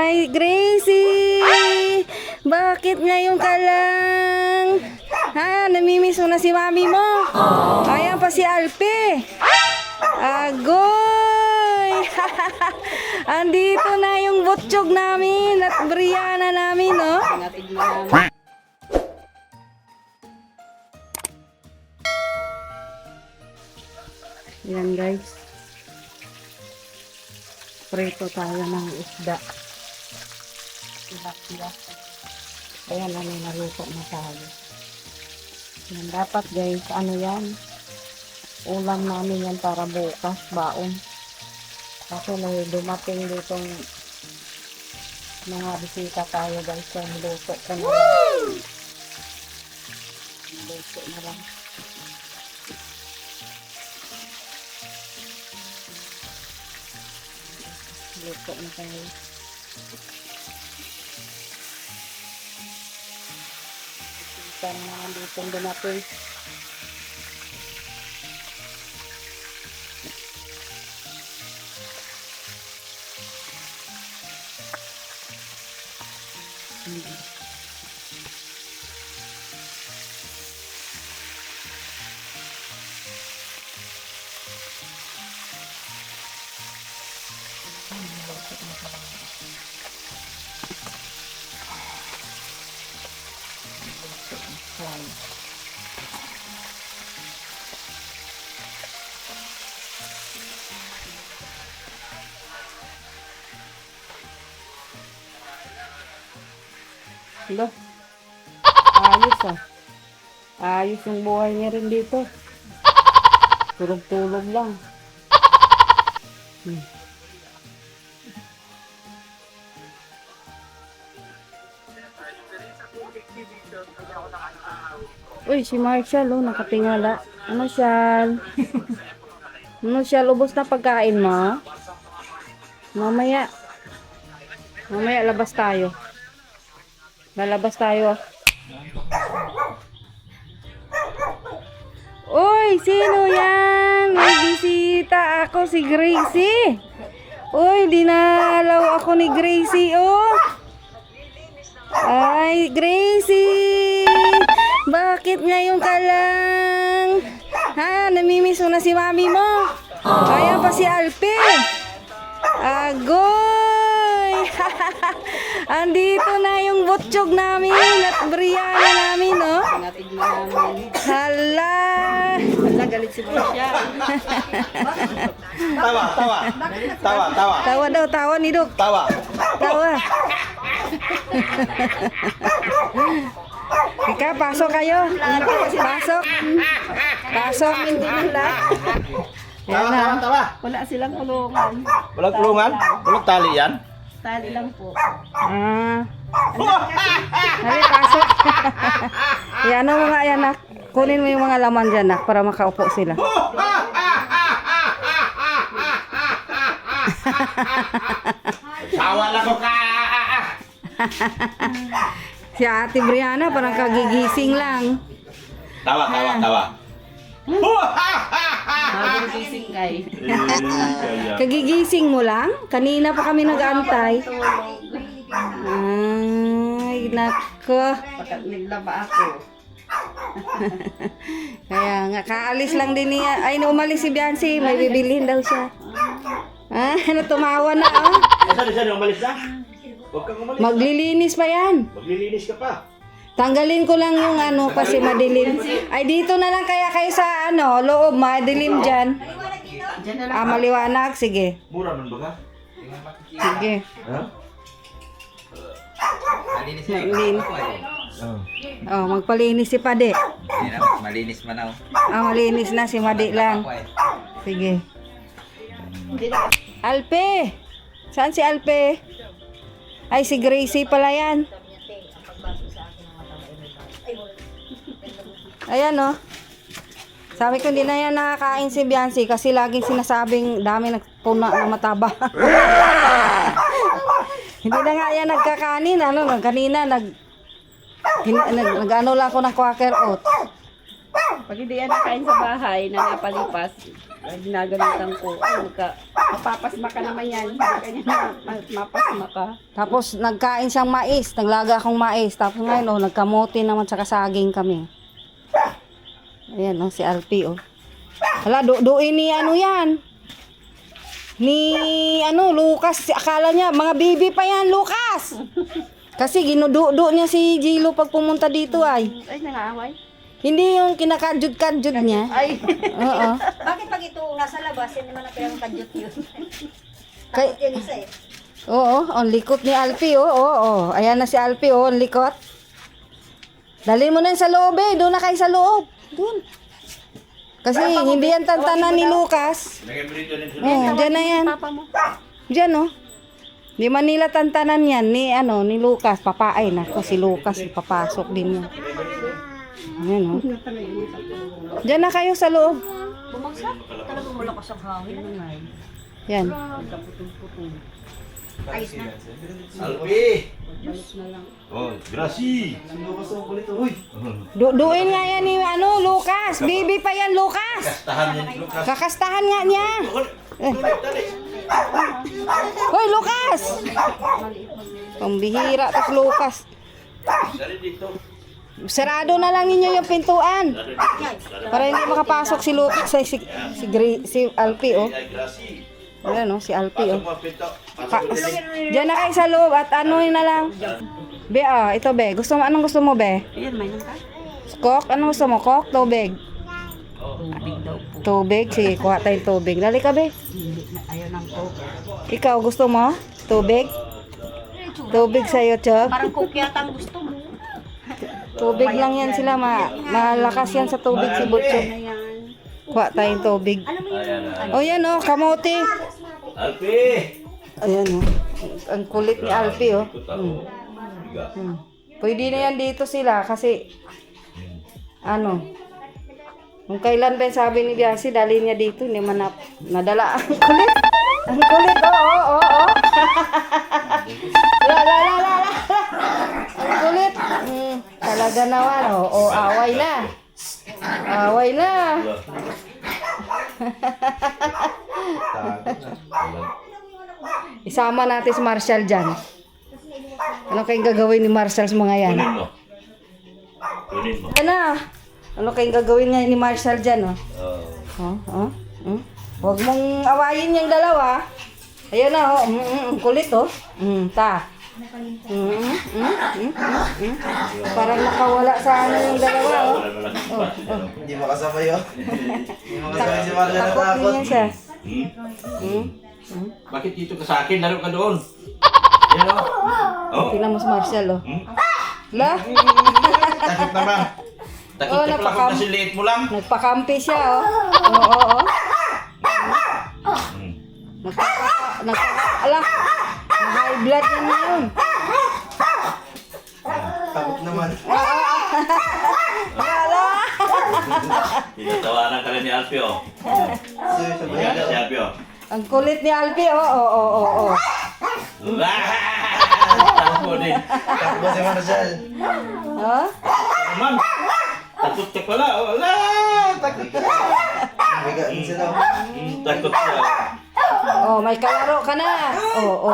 Ay, Gracie! Bakit ngayon ka lang? Ha? Namimiss mo na si mami mo? Ayan pa si Alpe. Agoy! Andito na yung butchog namin at Brianna namin, no? Yan guys. Prito tayo ng isda. Tilapia. Ayan na, may naluto na tayo. Yan, dapat guys, ano yan? Ulam namin yan para bukas, baon. Kasi may dumating ditong mga bisita tayo guys. So, luto ko na lang. Luto na lang. Luto na tayo. Bisita na naman ditong dumating. Hello? Ayos ah. Ayos yung buhay niya rin dito. Tulog-tulog lang. Uy, si Marshall, oh, nakatingala. Ano, Shal? Ano, Shal? Ubos na pagkain mo? Mamaya. Mamaya, labas tayo. Lalabas tayo. Uy, sino yan? May bisita ako, si Gracie. Uy, dinalaw ako ni Gracie, oh. Ay, Gracie! Bakit ngayon ka lang? Ha? Namimiss mo na si mami mo? Ayan pa si Alpe. Agoy! Andito na yung butchog namin at Brianna namin, no? Hala! Hala, galit si Brianna. Tawa, tawa. Tawa, tawa. Tawa daw, tawa ni Dok. Tawa. Tawa. Ika, pasok kayo. Pasok. Pasok. Tawa, tawa, tawa. Wala silang kulungan. Walang kulungan? Walang tali yan? Tali lang po. Hali, pasok. Yan ang mga anak. Kunin mo yung mga laman dyan, nak, para makaupo sila. Tawa lang ko ka. Si Ate Brianna parang kagigising lang. Tawa, tawa, tawa. Bagong gising kay. Kagigising mo lang? Kanina pa kami nag-aantay. Ay, nako. Pagkat naglaba ako. Kaya nga, kaalis lang din niya. Ay, umalis si Biancy. May bibilhin daw siya. Ah, ano, tumawa na, oh. Saan, umalis na? Huwag kang umalis. Maglilinis pa yan. Maglilinis ka pa. Tanggalin ko lang yung ano kasi madilim. Ay, dito na lang kaya kayo sa ano, loob, madilim dyan. Diyan na lang. Ah, maliwanag. Sige. Mura nun ba ka? Sige. Ha? Malinis na Maglin. Oh, magpalinis si Pade. Hindi na, malinis man ako. Ah, malinis na si Madi lang. Ako eh. Sige. Alpe! Saan si Alpe? Ay, si Gracie pala yan. Ayan, oh. Sabi ko, hindi na yan nakakain si Biancy kasi laging sinasabing dami nagpuna na mataba. Hindi na nga yan nagkakanin. Ano, kanina nag-ano lang ako ng quaker oat. Pag hindi yan nakain sa bahay na napalipas, Ay, ginagalitan ko. Ay, mapapasma ka naman yan. Hindi ka niya mapasma ka. Tapos nagkain siyang mais, naglaga akong mais. Tapos ngayon, oh, nagkamote naman sa kasaging kami. Ayan, oh, si Alpi, oh. Hala, duin ni ano yan. Ni, ano, Lucas. Akala niya, mga bibi pa yan, Lucas. Kasi ginududo niya si Jilo pag pumunta dito ay. Ay, nangaaway. Hindi yung kinakadyod-kadyod niya. Ay. Oo. Bakit pag ito nasa labas, hindi naman na pinang-kadyot yun? Kay, Takot yun isa eh. oo, ang likot ni Alpi, oh. Oo. Ayan na si Alpi, oh, ang likot. Dali mo na yun sa loob, eh. Doon na kayo sa loob. Doon. Kasi hindi yan tantanan ni Lucas. Lagay mo dito rin sa Oh, dyan na yan. Papa mo. Dyan, oh. Di Manila tantanan yan ni, ano, ni Lucas. Papain ako si Lucas. Papasok din yan. Ayan, oh. Dyan na kayo sa loob. Bumagsak? Talagang malakas ang hangin. Yan. Ayos na. Alpi! Oh, grasi! Duin nga yan ni, ano, Lucas. Bibi pa yan, Lucas. Kastahan niya ni Lucas. Kakastahan nga niya. Hoy, Lucas! Pambihira tas Lucas. Dari dito. Sarado na lang ninyo yung pintuan. Dari dito. Para hindi makapasok si Lucas ay si Alpi, oh. Ay, grasi. Ayan, oh, si Alpi, Pasok oh. mo ang pinto. Pasok mo din. Diyan na kayo sa loob at ano na lang. Be, ah, ito, be. Anong gusto mo, be? Ayan, may nang ka. Coke? Anong gusto mo? Coke? Tubig? Tubig daw po. Tubig? Sige, kuha tayong tubig. Dali ka, be. Hindi na ayaw ng coke. Ikaw, gusto mo? Tubig? Tubig sa'yo, Chok. Parang coke yata ang gusto mo. Tubig lang yan sila. Malakas yan sa tubig si Butcho. Ayan. Kuha tayong tubig. Alam mo yung O yan, oh. Kamote. Alpi! Ayan, oh. Ang kulit ni Alpi, oh. Ikot ako. Biga. Pwede na yan dito sila kasi ano, kung kailan ba sabi ni Biasi, dali niya dito, hindi man nadala. Ang kulit. Ang kulit, oo. La. Ang kulit. Talaga naman, oo, away na. Away na. Isama natin si Marshall dyan. Ano kayong gagawin ni Marshall sa mga yan? Kunin mo. Kunin mo. Ano kayong gagawin nga ni Marshall dyan, oh? Oh. Huwag mong awayin yung dalawa. Ayan na, oh. Kulit, oh. Ta. Parang nakawala sa ano yung dalawa, oh. Hindi makasabay yun. Hindi makasabay si Marshall na Takot takot. niya siya. Bakit dito ka sa akin? Laro ka doon. Yan o. Oh. Tingnan mo si Marshall, oh. La, Takot naman. Takot Oh, ka pala napakam- kung kasi liit mo lang. nagpakampi siya, oh. Oo. Ala, high blood yan na yun. Takot naman. Ala. Tinatawanan ka rin ni Alpio. Sir, sabi Yan na si Alpio. Ang kulit ni Alpi, oo. Takot din. takot ba si Marshall? Ha? Naman. Takot ka pala. Oh, ala. Takot ka. Bigaan sila. Takot ka. Oh, may kalaro ka na. Oo.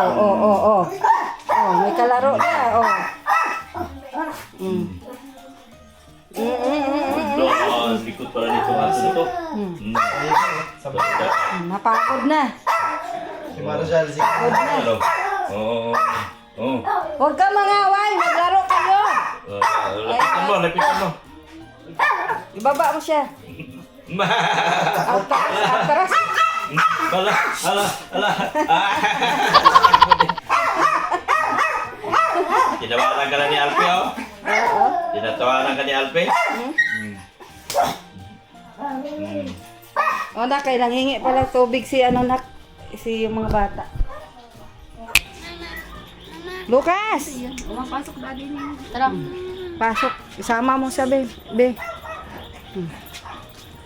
Oh, may kalaro na. Oh. Doon, likod pala nito. Aso nito. Sabay. Napagod na. Si Marshall, si Ano? Oo. Oo. Huwag ka mangaway, maglaro kayo. Lapitan mo, lapitan mo. Ibaba mo siya. Atras. Ala. Tinawaran ka na ni Alpe, oh. Tinatawaran ka ni Alpe. O na, kay nanghingi pala tubig si si yung mga bata. Lucas! Umapasok daddy niya. Tara. Pasok. Isama mo siya, be.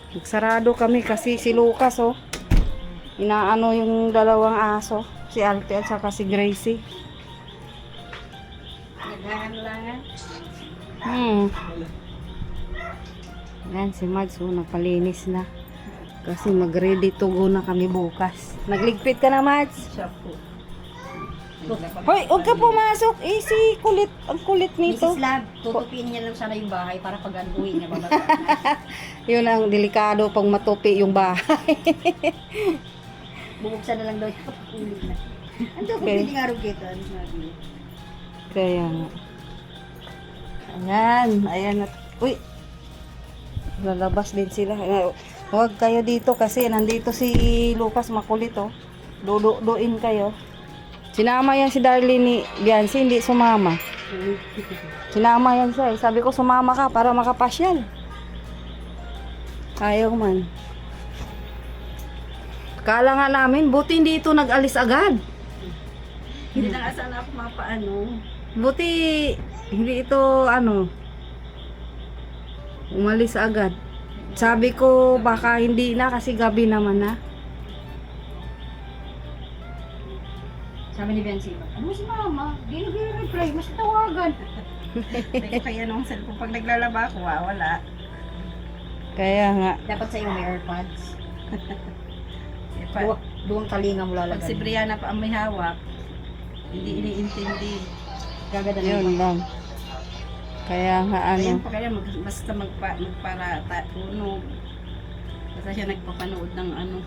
Nagsarado kami kasi si Lucas, oh. Inaano yung dalawang aso. Si Alpi at saka si Gracie. Naghahanlangan. Yan, si Mads, oh, nagpalinis na. Kasi mag-ready to go na kami bukas. Nagligpit ka na, Mads? Siya po. Hoy, huwag ka pumasok. Eh, si kulit. Ang kulit nito. Mrs. Lab, tutupiin niya lang sana yung bahay para pag uwi niya bababa. Yun ang delikado pang matupi yung bahay. Bubuksan na lang daw yung uwi na. Ando ko Okay. pwede nga rin kita. Ano sabi? Kaya nga. Ayan. Ayan. Uy. Lalabas din sila. Huwag kayo dito kasi nandito si Lucas makulit oh. Duduin kayo. Sinama yan si Darlene ni Biancy, hindi sumama. Sinama yan siya. Sabi ko sumama ka para makapasyal. Ayaw man. Kala nga namin, buti hindi ito nag-alis agad. Hindi na nga sana ako mapaano. Buti hindi ito umalis agad. Sabi ko baka hindi na kasi gabi naman na. Sabi ni Biancy, ano si mama? Di nag-reply, mas tawagan. Hindi ko kaya nung cellphone pag naglalaba ako, wala. Kaya nga. Dapat sa'yo may AirPods. Eh, pa, Doon talinga mo pag si lalagay. Brianna pa ang may hawak, hindi iniintindi. Gagada na Yun yung lang. Kaya nga Ayun pa kaya basta magpara tunog. Basta siya nagpapanood ng ano.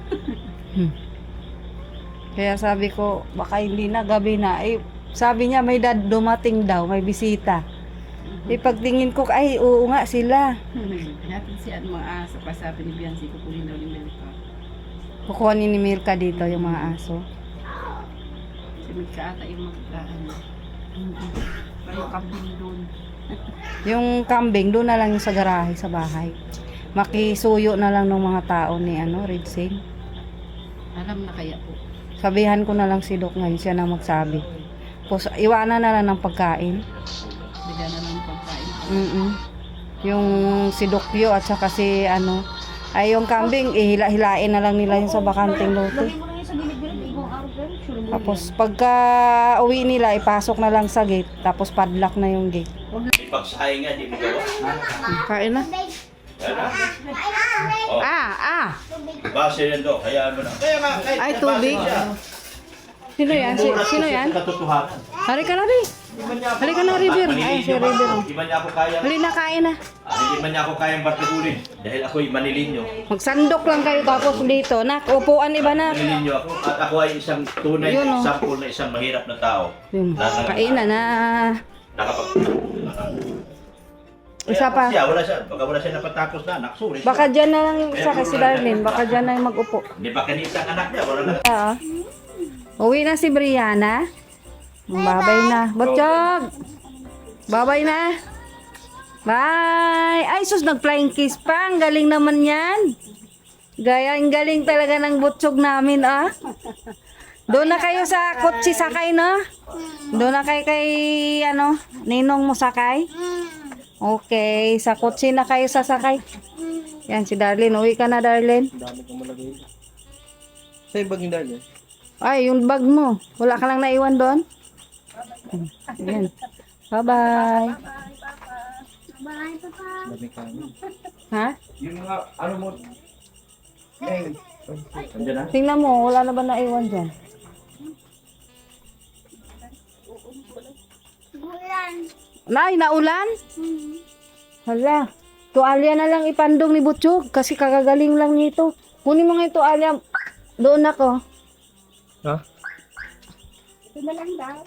Kaya sabi ko baka hindi na gabi na. Eh, sabi niya may dumating daw, may bisita. Eh pagtingin ko ay oo nga sila. Natin si ano mga aso pa sabi ni Biancy kukunin daw ni Melka. Kukuha ni Milka dito yung mga aso. Si Melka ata yung mag-ano. Parang kambing doon. Yung kambing doon na lang yung sa garahe sa bahay. Makisuyo na lang ng mga tao ni Red Sing. Alam na kaya po. Sabihan ko na lang si Doc ngayon, siya na magsabi. Iwanan na lang ng pagkain. Bigyan na lang ng pagkain. Yung si Dokyo at saka si ay yung kambing, ihila-hilain na lang nila yung sa bakanting lote. Lagay mo lang yun sa gilid-gilid, ibang araw pero sure mo Tapos pagka uwi nila, ipasok na lang sa gate, tapos padlock na yung gate. Ipagsahay nga, di mo gawa. Kain na. Kaya na. Oh, base yan daw, kaya ano na. Kaya nga, kahit Ay, base tubig. siya. Sino yan? Sino yan? Sa katotohanan. Hari ka na, Ri. Hari ka na, River. Ay, si River. Hindi man niya ako kaya. Hali na, kain na. Hindi man niya ako kayang bartikurin. Dahil ako'y manilinyo. Magsandok lang kayo tapos dito. Nak, upuan iba na. Manilinyo ako. At ako ay isang tunay Yun, na oh. example na isang mahirap na tao. Yun, kain na. Nakapag... Isa pa. Wala siya. Baka wala siya napatapos na. Naksulit. Baka dyan na lang isa kasi Darlene. Baka dyan na yung mag-upo. Hindi ba kanisa ang anak niya? Wala na. Ah. Uwi na si Brianna. Babay na. Botchog! Babay na. Bye! Ay, sus, nag-flying kiss pa. Ang galing naman yan. Ang galing talaga ng butchog namin, ah. Doon na kayo sa kotse sakay, no? Doon na kayo kay, ninong mo sakay? Okay, sa kotse na kayo sasakay. Yan, si Darlene. Uwi ka na, Darlene. Dami kong malagay. Sa'yo bag yung dali? Ay, yung bag mo. Wala ka lang naiwan doon? Yan. Bye-bye. Dami kami. Ha? Yung mga ano mo. Eh. Andiyan na. Tingnan mo, wala na ba naiwan dyan? Nay, naulan? Hala. Tuwalya na lang ipandong ni Butchog kasi kakagaling lang nito. Kunin mo nga yung tuwalya. Doon ako. Ha?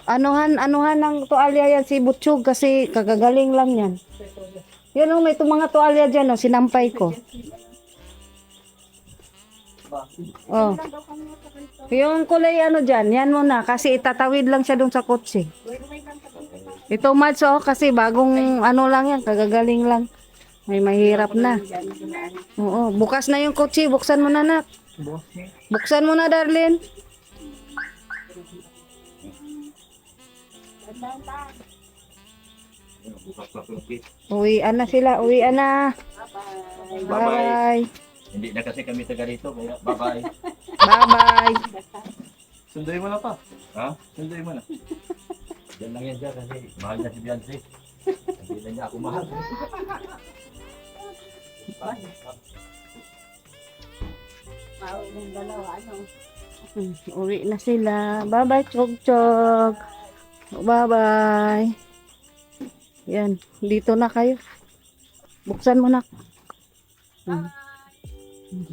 Anuhan ng tuwalya yan si Butchog kasi kagagaling lang yan. Yan o, may mga tuwalya dyan o, sinampay ko. Oh. Yung kulay dyan, yan muna kasi itatawid lang siya doon sa kotse. Ito Mads kasi bagong lang yan, kagagaling lang. May mahirap na. Oo, bukas na yung kotse, buksan mo na nak. Buksan mo na Darlene. Uwian na sila, uwian na. Bye. Hindi na kasi kami taga rito. Kaya bye-bye. Bye-bye. Sunduin mo na pa. Ha? Sunduin mo na. Diyan lang yan dyan kasi mahal na si Beyonce. Hindi na niya ako mahal. Mauwi ng dalawa, ano? Uwi na sila. Bye-bye, Chog-Chog. Bye-bye. Yan, dito na kayo. Buksan mo na.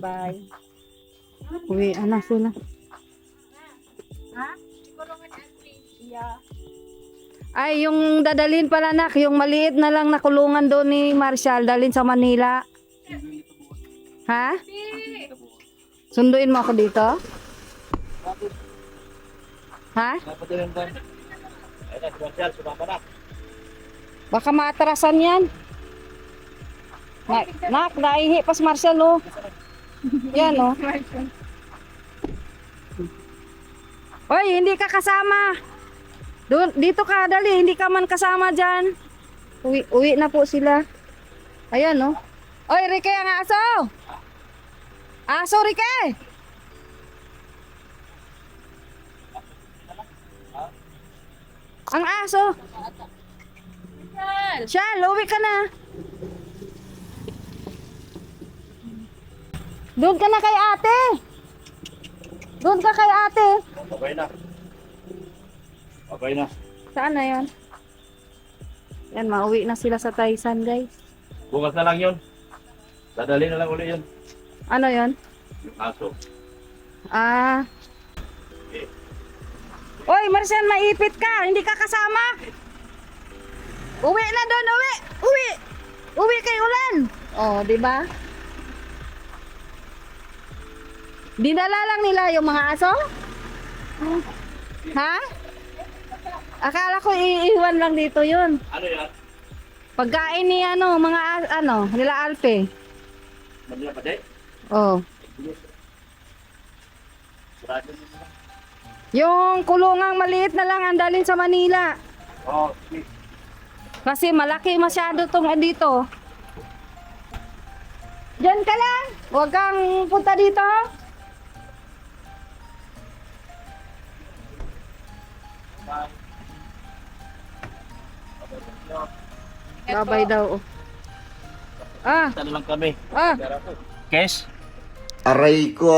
Bye. Uwi na sila. Yeah. Ay, yung dadalhin pala nak, yung maliit na lang nakulungan doon ni Marshall, dalhin sa Manila. Ha? Sunduin mo ako dito? Ha? Baka maatrasan yan. Nak, naihi pas Marshall, oh. Yan, oh. Oy, hindi ka kasama. Dito ka, dali. Hindi ka man kasama dyan. Uwi na po sila. Ayan, oh. Oy, Rike, ang aso. Aso, Rike. Ang aso. Shal, uwi ka na. Doon ka na kay ate. Doon ka kay ate. Okay na. Okay na. Saan na yan? Yan, mauwi na sila sa Taisan, guys. Bukas na lang yun. Dadali na lang uli yun. Ano yan? Yung aso. Ah. Oy, Marcel, maipit ka. Hindi ka kasama. Uwi na doon, uwi. Uwi. Uwi kay Ulan. Oh, di ba? Dinala lang nila yung mga aso? Ha? Akala ko iiwan lang dito yun. Ano yan? Pagkain ni nila Alpe. Manila pa din? Oh. Sarado nyo na. Yung kulungang maliit na lang ang dalhin sa Manila. Oh, sige. Kasi malaki masyado tong dito. Diyan ka lang. Huwag kang punta dito. Babay daw. Ah, Saan lang kami? ah. Kes? Aray ko!